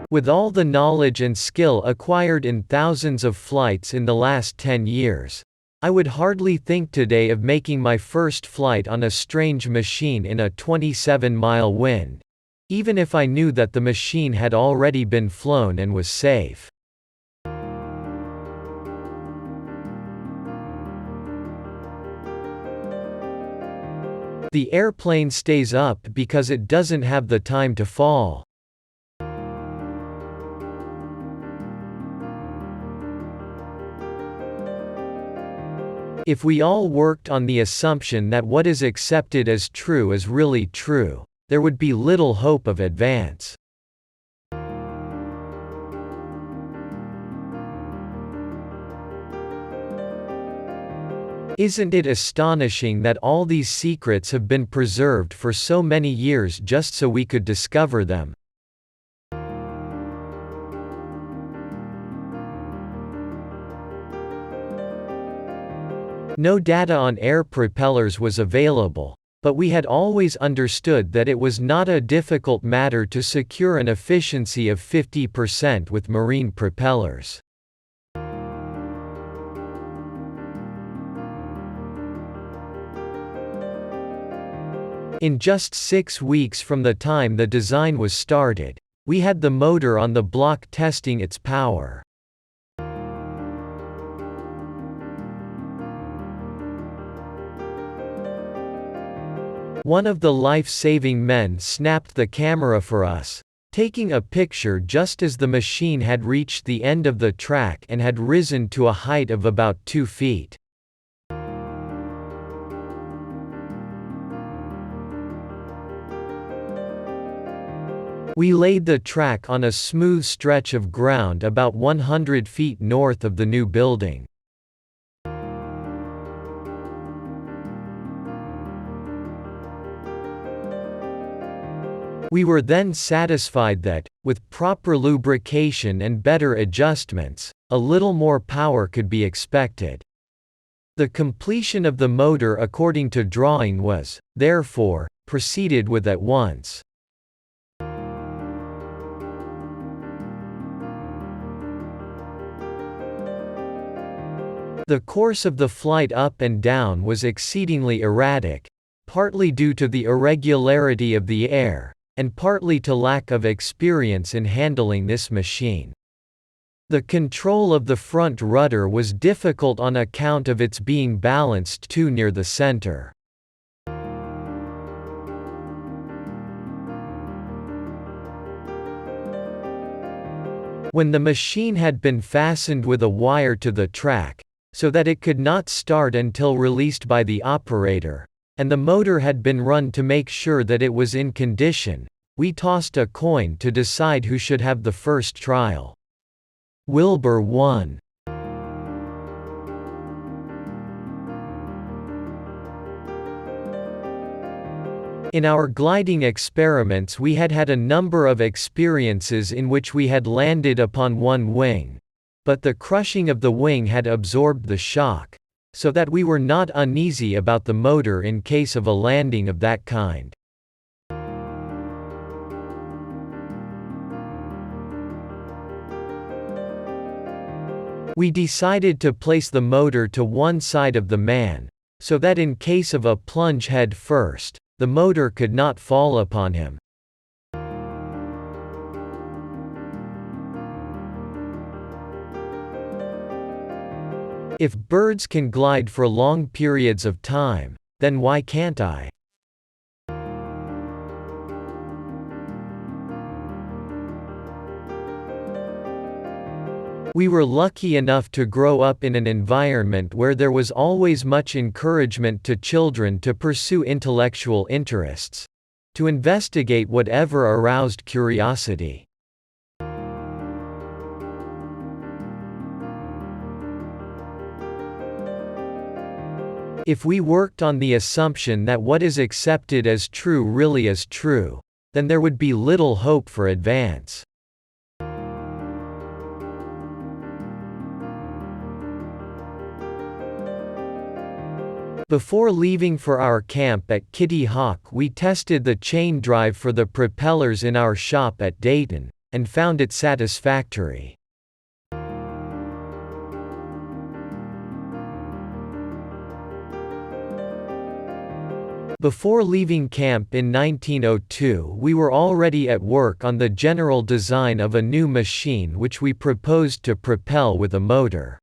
With all the knowledge and skill acquired in thousands of flights in the last 10 years, I would hardly think today of making my first flight on a strange machine in a 27-mile wind, even if I knew that the machine had already been flown and was safe. The airplane stays up because it doesn't have the time to fall. If we all worked on the assumption that what is accepted as true is really true, there would be little hope of advance. Isn't it astonishing that all these secrets have been preserved for so many years just so we could discover them? No data on air propellers was available, but we had always understood that it was not a difficult matter to secure an efficiency of 50% with marine propellers. In just 6 weeks from the time the design was started, we had the motor on the block testing its power. One of the life-saving men snapped the camera for us, taking a picture just as the machine had reached the end of the track and had risen to a height of about 2 feet. We laid the track on a smooth stretch of ground about 100 feet north of the new building. We were then satisfied that, with proper lubrication and better adjustments, a little more power could be expected. The completion of the motor according to drawing was, therefore, proceeded with at once. The course of the flight up and down was exceedingly erratic, partly due to the irregularity of the air, and partly to lack of experience in handling this machine. The control of the front rudder was difficult on account of its being balanced too near the center. When the machine had been fastened with a wire to the track, so that it could not start until released by the operator, and the motor had been run to make sure that it was in condition, we tossed a coin to decide who should have the first trial. Wilbur won. In our gliding experiments we had had a number of experiences in which we had landed upon one wing, but the crushing of the wing had absorbed the shock, so that we were not uneasy about the motor in case of a landing of that kind. We decided to place the motor to one side of the man, so that in case of a plunge head first, the motor could not fall upon him. If birds can glide for long periods of time, then why can't I? We were lucky enough to grow up in an environment where there was always much encouragement to children to pursue intellectual interests, to investigate whatever aroused curiosity. If we worked on the assumption that what is accepted as true really is true, then there would be little hope for advance. Before leaving for our camp at Kitty Hawk, we tested the chain drive for the propellers in our shop at Dayton, and found it satisfactory. Before leaving camp in 1902, we were already at work on the general design of a new machine which we proposed to propel with a motor.